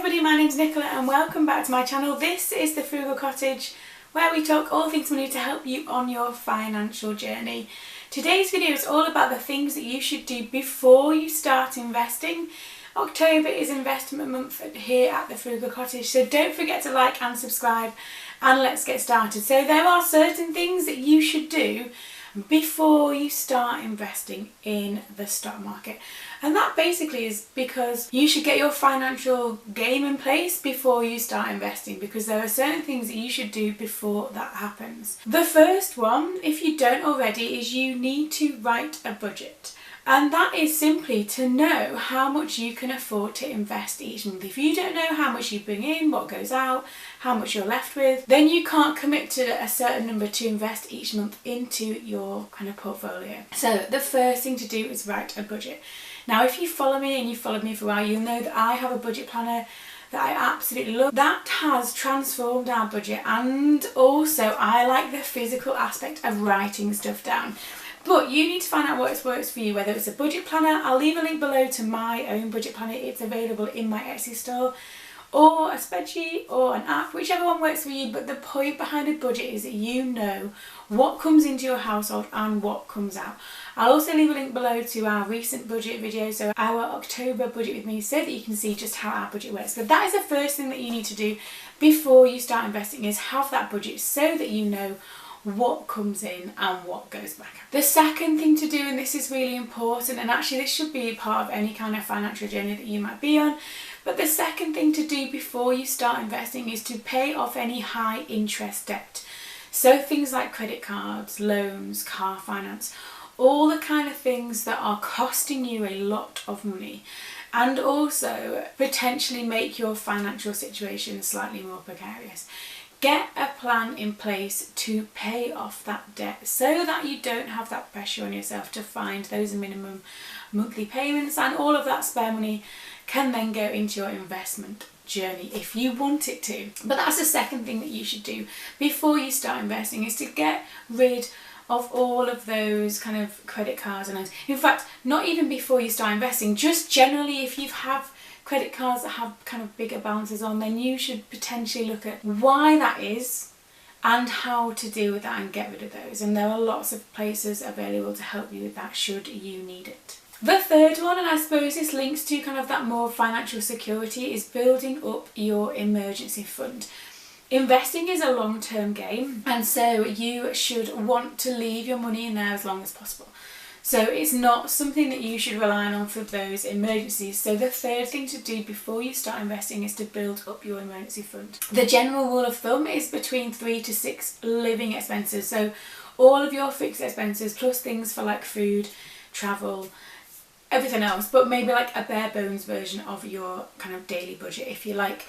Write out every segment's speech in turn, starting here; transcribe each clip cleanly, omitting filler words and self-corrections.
everybody, my name's Nicola and welcome back to my channel. This is the Frugal Cottage, where we talk all things money to help you on your financial journey. Today's video is all about the things that you should do before you start investing. October is investment month here at the Frugal Cottage, so don't forget to like and subscribe and let's get started. So there are certain things that you should do before you start investing in the stock market, and that basically is because you should get your financial game in place before you start investing, because there are certain things that you should do before that happens. The first one, if you don't already, is you need to write a budget. And that is simply to know how much you can afford to invest each month. If you don't know how much you bring in, what goes out, how much you're left with, then you can't commit to a certain number to invest each month into your kind of portfolio. So the first thing to do is write a budget. Now, if you follow me and you've followed me for a while, you'll know that I have a budget planner that I absolutely love. That has transformed our budget, and also I like the physical aspect of writing stuff down. But you need to find out what works for you, whether it's a budget planner. I'll leave a link below to my own budget planner. It's available in my Etsy store, or a spreadsheet or an app, whichever one works for you. But the point behind a budget is that you know what comes into your household and what comes out. I'll also leave a link below to our recent budget video, so our October budget with me, so that you can see just how our budget works. But that is the first thing that you need to do before you start investing, is have that budget so that you know what comes in and what goes back out. The second thing to do, and this is really important, and actually this should be a part of any kind of financial journey that you might be on, but the second thing to do before you start investing is to pay off any high interest debt. So things like credit cards, loans, car finance, all the kind of things that are costing you a lot of money and also potentially make your financial situation slightly more precarious. Get a plan in place to pay off that debt so that you don't have that pressure on yourself to find those minimum monthly payments, and all of that spare money can then go into your investment journey if you want it to. But that's the second thing that you should do before you start investing, is to get rid of all of those kind of credit cards and loans. In fact, not even before you start investing, just generally, if you have credit cards that have kind of bigger balances on, then you should potentially look at why that is and how to deal with that and get rid of those. And there are lots of places available to help you with that should you need it. The third one, and I suppose this links to kind of that more financial security, is building up your emergency fund. Investing is a long-term game, and so you should want to leave your money in there as long as possible. So it's not something that you should rely on for those emergencies. So the third thing to do before you start investing is to build up your emergency fund. The general rule of thumb is between 3 to 6 living expenses. So all of your fixed expenses plus things for like food, travel, everything else, but maybe like a bare bones version of your kind of daily budget, if you like.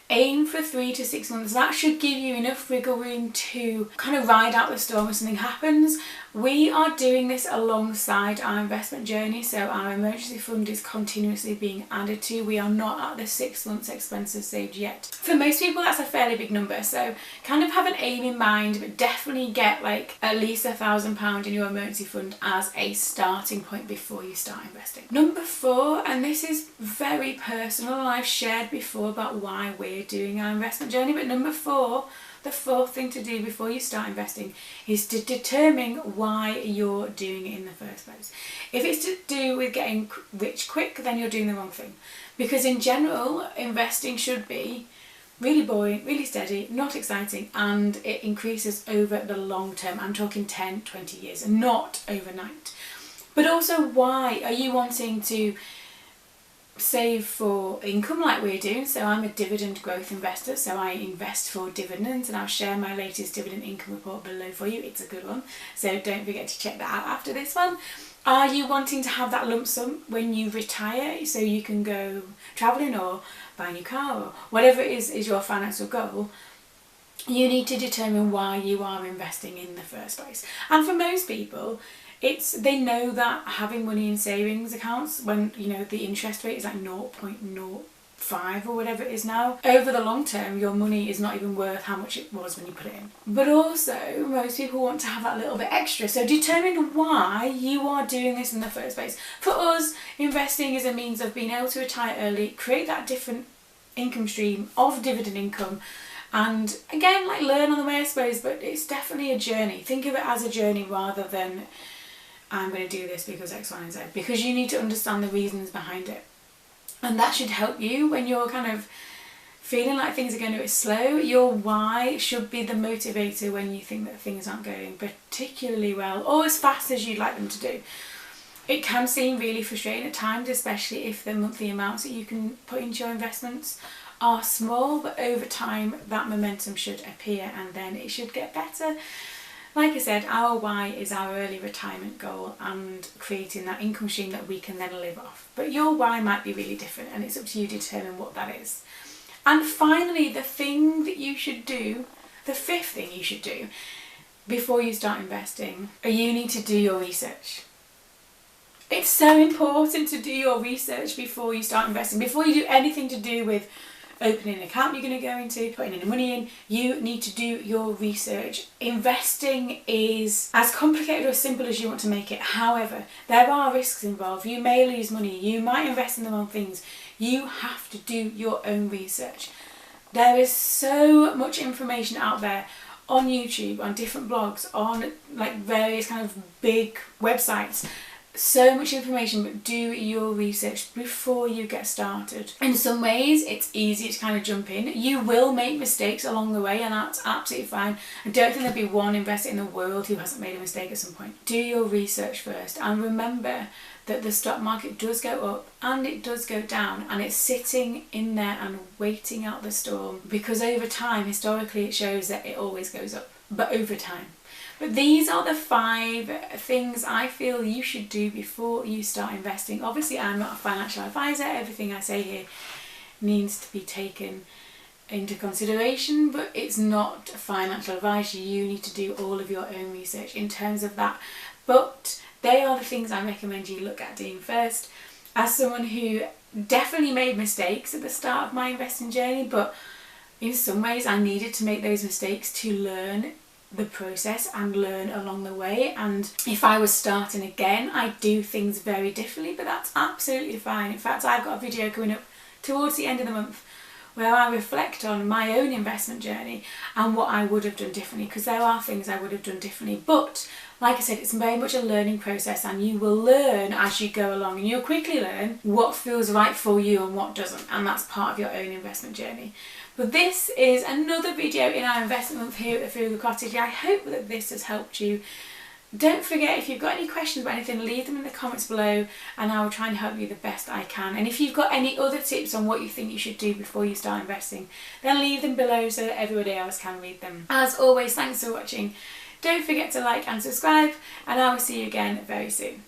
Aim for 3 to 6 months. That should give you enough wiggle room to kind of ride out the storm if something happens. We are doing this alongside our investment journey, so our emergency fund is continuously being added to. We are not at the 6 months expenses saved yet. For most people that's a fairly big number, so kind of have an aim in mind, but definitely get like at least £1,000 in your emergency fund as a starting point before you start investing. Number 4, and this is very personal, and I've shared before about why we're doing our investment journey, but number 4, the fourth thing to do before you start investing is to determine why you're doing it in the first place. If it's to do with getting rich quick, then you're doing the wrong thing. Because in general, investing should be really boring, really steady, not exciting, and it increases over the long term. I'm talking 10, 20 years, not overnight. But also, why are you wanting to save for income like we're doing? So I'm a dividend growth investor, so I invest for dividends, and I'll share my latest dividend income report below for you. It's a good one, so don't forget to check that out after this one. Are you wanting to have that lump sum when you retire so you can go travelling or buy a new car or whatever it is your financial goal? You need to determine why you are investing in the first place. And for most people, they know that having money in savings accounts, when you know the interest rate is like 0.05 or whatever it is now, over the long term your money is not even worth how much it was when you put it in. But also most people want to have that little bit extra, so determine why you are doing this in the first place. For us, investing is a means of being able to retire early, create that different income stream of dividend income. And again, like, learn on the way, I suppose, but it's definitely a journey. Think of it as a journey rather than I'm going to do this because X, Y and Z, because you need to understand the reasons behind it. And that should help you when you're kind of feeling like things are going a bit slow. Your why should be the motivator when you think that things aren't going particularly well or as fast as you'd like them to do. It can seem really frustrating at times, especially if the monthly amounts that you can put into your investments are small, but over time that momentum should appear and then it should get better. Like I said, our why is our early retirement goal and creating that income stream that we can then live off. But your why might be really different, and it's up to you to determine what that is. And finally, the thing that you should do, the fifth thing you should do before you start investing, you need to do your research. It's so important to do your research before you start investing. Before you do anything to do with opening an account you're going to go into, putting any money in, you need to do your research. Investing is as complicated or as simple as you want to make it. However, there are risks involved. You may lose money. You might invest in the wrong things. You have to do your own research. There is so much information out there on YouTube, on different blogs, on like various kind of big websites. So much information, but do your research before you get started. In some ways it's easy to kind of jump in. You will make mistakes along the way, and that's absolutely fine. I don't think there'll be one investor in the world who hasn't made a mistake at some point. Do your research first, and remember that the stock market does go up and it does go down, and it's sitting in there and waiting out the storm, because over time, historically, it shows that it always goes up, but over time. But these are the 5 things I feel you should do before you start investing. Obviously, I'm not a financial advisor. Everything I say here needs to be taken into consideration, but it's not financial advice. You need to do all of your own research in terms of that. But they are the things I recommend you look at doing first. As someone who definitely made mistakes at the start of my investing journey, but in some ways I needed to make those mistakes to learn the process and learn along the way. And if I was starting again, I'd do things very differently, but that's absolutely fine. In fact, I've got a video coming up towards the end of the month where I reflect on my own investment journey and what I would have done differently, because there are things I would have done differently. But like I said, it's very much a learning process, and you will learn as you go along, and you'll quickly learn what feels right for you and what doesn't, and that's part of your own investment journey. But this is another video in our investment month here at the Frugal Cottage. I hope that this has helped you. Don't forget, if you've got any questions about anything, leave them in the comments below and I will try and help you the best I can. And if you've got any other tips on what you think you should do before you start investing, then leave them below so that everybody else can read them. As always, thanks for watching. Don't forget to like and subscribe, and I will see you again very soon.